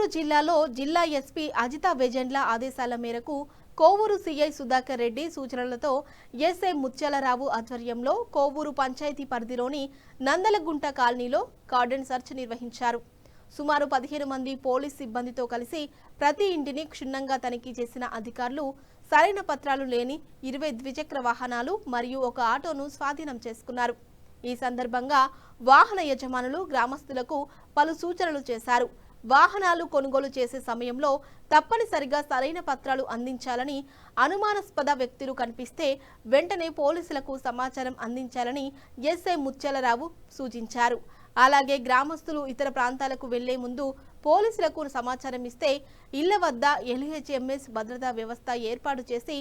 కోవూరు జిల్లాలో జిల్లా ఎస్పీ అజితా వెజెండ్ల ఆదేశాల మేరకు కోవూరు సీఐ సుధాకర్ రెడ్డి సూచనలతో ఎస్ఐ ముత్యాలరావు ఆధ్వర్యంలో కోవూరు పంచాయతీ పరిధిలోని నందలగుంట కాలనీలో కార్డన్ సెర్చ్ నిర్వహించారు. సుమారు 15 మంది పోలీస్ సిబ్బందితో కలిసి ప్రతి ఇంటిని క్షుణ్ణంగా తనిఖీ చేసిన అధికారులు సరైన పత్రాలు లేని 20 ద్విచక్ర వాహనాలు మరియు ఒక ఆటోను స్వాధీనం చేసుకున్నారు. ఈ సందర్భంగా వాహన యజమానులు గ్రామస్తులకు పలు సూచనలు చేశారు. వాహనాలు కొనుగోలు చేసే సమయంలో తప్పనిసరిగా సరైన పత్రాలు అందించాలని, అనుమానాస్పద వ్యక్తులు కనిపిస్తే వెంటనే పోలీసులకు సమాచారం అందించాలని ఎస్ఐ ముత్యాలరావు సూచించారు. అలాగే గ్రామస్తులు ఇతర ప్రాంతాలకు వెళ్లే ముందు పోలీసులకు సమాచారం ఇస్తే ఇళ్ల వద్ద LHMS భద్రతా వ్యవస్థ ఏర్పాటు చేసి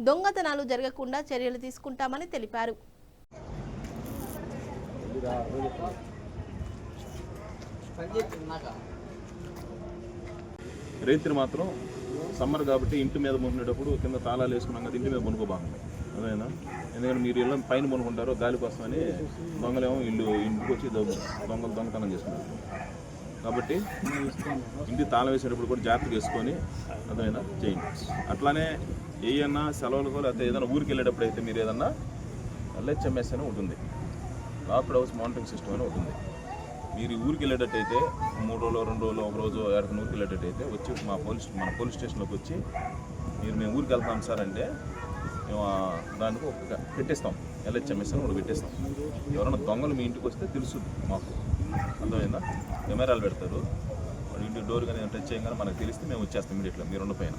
దొంగతనాలు జరగకుండా చర్యలు తీసుకుంటామని తెలిపారు. రైతులు మాత్రం సమ్మర్ కాబట్టి ఇంటి మీద మునిగేటప్పుడు కింద తాళాలు వేసుకున్నాం కదా, ఇంటి మీద మునుకోబాకండి. అదేనా, ఎందుకంటే మీరు ఇళ్ళ పైన మునుకుంటారో గాలి కోసమని దొంగలేమో ఇంటికి వచ్చి దొంగతనం చేసుకున్నారు. కాబట్టి ఇంటి తాళం వేసేటప్పుడు కూడా జాగ్రత్తగా వేసుకొని అదేనా చేయండి. అట్లానే ఏదన్నా సెలవులకు లేకపోతే ఏదైనా ఊరికి వెళ్ళేటప్పుడు అయితే మీరు ఏదన్నా LHMS అని ఉంటుంది, రాపిడ్ హౌస్ మానిటరింగ్ సిస్టమ్ అని ఉంటుంది. మీరు ఊరికి వెళ్ళేటట్టయితే 3 రోజులు 2 రోజులు 1 రోజు ఎక్కడికి ఊరికి వెళ్ళేటట్టయితే వచ్చి మన పోలీస్ స్టేషన్లోకి వచ్చి మేము ఊరికి వెళ్తాం సార్ అంటే మేము దానికి ఒక పెట్టేస్తాం, LHMS అని ఒకటి పెట్టేస్తాం. ఎవరైనా దొంగలు మీ ఇంటికి వస్తే తెలుస్తుంది మాకు, అర్థమైందా? కెమెరాలు పెడతారు, ఇంటి డోర్ కానీ టచ్ చేయగానే మనకు తెలిస్తే మేము వచ్చేస్తాం ఇమీడియట్గా మీరు ఉన్న పైన,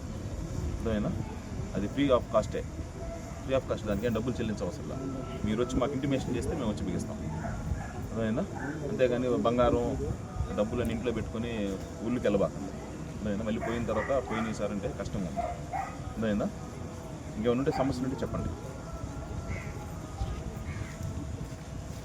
అర్థమైనా? అది ఫ్రీ ఆఫ్ కాస్ట్, దానికి ఏం డబ్బులు చెల్లించవసరం. మీరు వచ్చి మాకు ఇంటిమేషన్ చేస్తే మేము వచ్చి బిగిస్తాం, అర్థమైందా? అంతేగాని బంగారం డబ్బులని ఇంట్లో పెట్టుకొని ఊళ్ళకి వెళ్ళబాకండి, అర్థమైందా? మళ్ళీ పోయిన తర్వాత పోయినాయి సార్ అంటే కష్టంగా ఉంది, అర్థమైందా? ఇంకేమైనా ఉంటే సమస్యలు ఉంటే చెప్పండి.